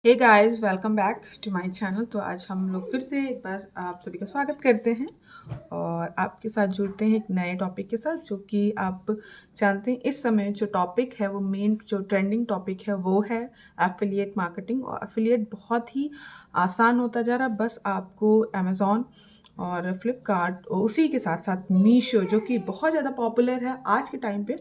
Hey guys, welcome back to my channel. तो आज हम लोग फिर से एक बार आप सभी का स्वागत करते हैं और आपके साथ जुड़ते हैं एक नए टॉपिक के साथ, जो कि आप जानते हैं इस समय जो टॉपिक है वो मेन जो ट्रेंडिंग टॉपिक है वो है एफिलिएट मार्केटिंग। और एफिलिएट बहुत ही आसान होता जा रहा है। बस आपको अमेज़ॉन और फ्लिपकार्ट और उसी के साथ साथ मीशो, जो कि बहुत ज़्यादा पॉपुलर है आज के टाइम पे,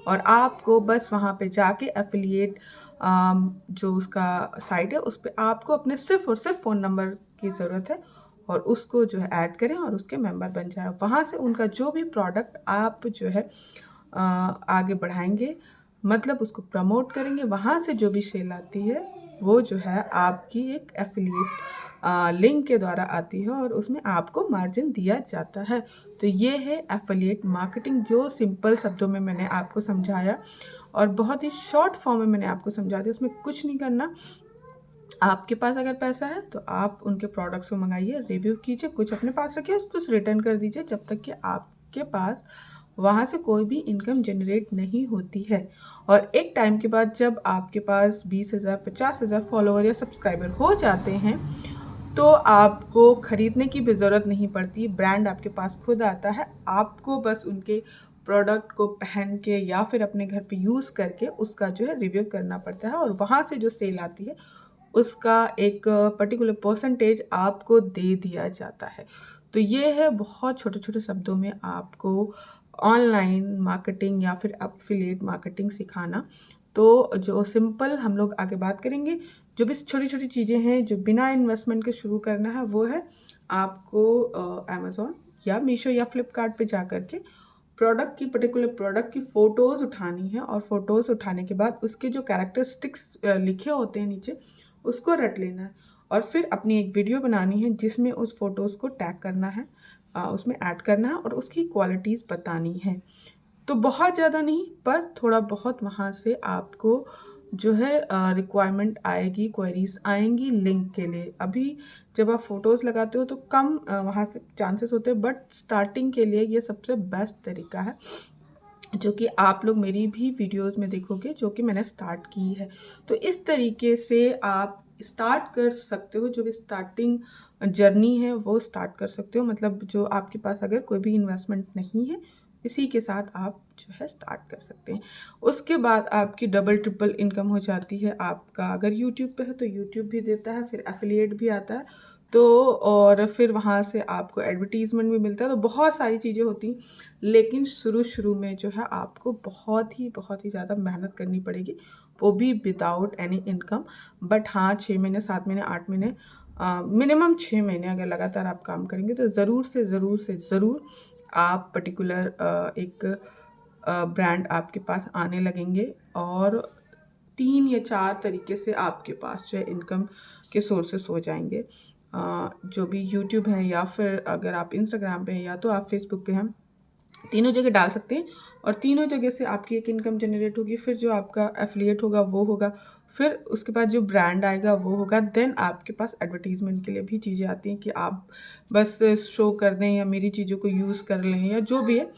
और आपको बस वहाँ पे जाके एफिलिएट जो उसका साइट है उस पे आपको अपने सिर्फ और सिर्फ फ़ोन नंबर की ज़रूरत है और उसको जो है ऐड करें और उसके मेंबर बन जाए। वहाँ से उनका जो भी प्रोडक्ट आप जो है आगे बढ़ाएंगे, मतलब उसको प्रमोट करेंगे, वहाँ से जो भी सेल आती है वो जो है आपकी एक एफिलिएट लिंक के द्वारा आती है और उसमें आपको मार्जिन दिया जाता है। तो ये है एफिलिएट मार्केटिंग, जो सिंपल शब्दों में मैंने आपको समझाया और बहुत ही शॉर्ट फॉर्म में मैंने आपको समझा दिया। उसमें कुछ नहीं करना। आपके पास अगर पैसा है तो आप उनके प्रोडक्ट्स को मंगाइए, रिव्यू कीजिए, कुछ अपने पास रखिए, कुछ रिटर्न कर दीजिए, जब तक कि आपके पास वहाँ से कोई भी इनकम जनरेट नहीं होती है। और एक टाइम के बाद जब आपके पास 20,000 50,000 फॉलोअर या सब्सक्राइबर हो जाते हैं तो आपको ख़रीदने की भी ज़रूरत नहीं पड़ती। ब्रांड आपके पास खुद आता है। आपको बस उनके प्रोडक्ट को पहन के या फिर अपने घर पे यूज़ करके उसका जो है रिव्यू करना पड़ता है और वहाँ से जो सेल आती है उसका एक पर्टिकुलर परसेंटेज आपको दे दिया जाता है। तो ये है बहुत छोटे-छोटे शब्दों में आपको ऑनलाइन मार्केटिंग या फिर एफिलिएट मार्केटिंग सिखाना। तो जो सिंपल हम लोग आगे बात करेंगे, जो भी छोटी-छोटी चीज़ें हैं जो बिना इन्वेस्टमेंट के शुरू करना है, वो है आपको अमेज़न या मीशो या फ्लिपकार्ट पे जा कर के प्रोडक्ट की पर्टिकुलर प्रोडक्ट की फ़ोटोज़ उठानी है और फ़ोटोज़ उठाने के बाद उसके जो कैरेक्टरिस्टिक्स लिखे होते हैं नीचे, उसको रट लेना है और फिर अपनी एक वीडियो बनानी है जिसमें उस फ़ोटोज़ को टैग करना है, उसमें ऐड करना है और उसकी क्वालिटीज़ बतानी है। तो बहुत ज़्यादा नहीं, पर थोड़ा बहुत वहाँ से आपको जो है रिक्वायरमेंट आएगी, क्वेरीज़ आएँगी लिंक के लिए। अभी जब आप फ़ोटोज़ लगाते हो तो कम वहाँ से चांसेस होते हैं, बट स्टार्टिंग के लिए ये सबसे बेस्ट तरीका है, जो कि आप लोग मेरी भी वीडियोज़ में देखोगे, जो कि मैंने स्टार्ट की है। तो इस तरीके से आप स्टार्ट कर सकते हो, जो भी स्टार्टिंग जर्नी है वो स्टार्ट कर सकते हो। मतलब जो आपके पास अगर कोई भी इन्वेस्टमेंट नहीं है, इसी के साथ आप जो है स्टार्ट कर सकते हैं। उसके बाद आपकी डबल ट्रिपल इनकम हो जाती है। आपका अगर यूट्यूब पे है तो यूट्यूब भी देता है, फिर एफिलिएट भी आता है, तो और फिर वहाँ से आपको एडवर्टीज़मेंट भी मिलता है। तो बहुत सारी चीज़ें होती हैं, लेकिन शुरू में जो है आपको बहुत ही ज़्यादा मेहनत करनी पड़ेगी, वो भी विदाउट एनी इनकम। बट हाँ, 6 महीने, 7 महीने, 8 महीने, मिनिमम 6 महीने अगर लगातार आप काम करेंगे तो ज़रूर आप पर्टिकुलर एक ब्रांड आपके पास आने लगेंगे और 3 या 4 तरीके से आपके पास जो है इनकम के सोर्सेस हो जाएँगे। जो भी यूट्यूब है या फिर अगर आप इंस्टाग्राम पे हैं या तो आप फेसबुक पे हैं, तीनों जगह डाल सकते हैं और तीनों जगह से आपकी एक इनकम जनरेट होगी। फिर जो आपका एफिलिएट होगा वो होगा, फिर उसके बाद जो ब्रांड आएगा वो होगा। देन आपके पास एडवर्टीज़मेंट के लिए भी चीज़ें आती हैं कि आप बस शो कर दें या मेरी चीज़ों को यूज़ कर लें या जो भी है।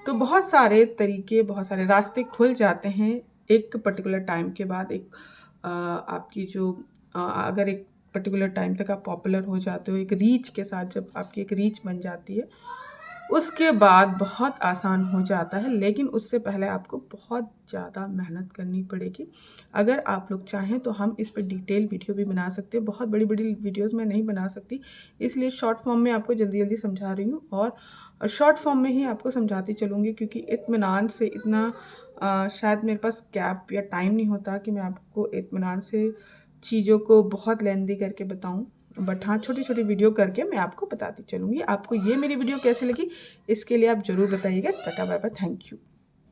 तो बहुत सारे तरीके, बहुत सारे रास्ते खुल जाते हैं एक पर्टिकुलर टाइम के बाद। एक आपकी जो अगर एक पर्टिकुलर टाइम तक आप पॉपुलर हो जाते हो, एक रीच के साथ जब आपकी एक रीच बन जाती है, उसके बाद बहुत आसान हो जाता है। लेकिन उससे पहले आपको बहुत ज़्यादा मेहनत करनी पड़ेगी। अगर आप लोग चाहें तो हम इस पे डिटेल वीडियो भी बना सकते हैं। बहुत बड़ी-बड़ी वीडियोज़ मैं नहीं बना सकती, इसलिए शॉर्ट फॉर्म में आपको जल्दी-जल्दी समझा रही हूँ और शॉर्ट फॉर्म में ही आपको समझाती चलूँगी, क्योंकि इत्मीनान से इतना शायद मेरे पास गैप या टाइम नहीं होता कि मैं आपको इत्मीनान से चीज़ों को बहुत लेंदी करके बताऊँ। बट हाँ, छोटी-छोटी वीडियो करके मैं आपको बताती चलूँगी। आपको ये मेरी वीडियो कैसी लगी, इसके लिए आप ज़रूर बताइएगा। Ta-ta bye bye, thank you.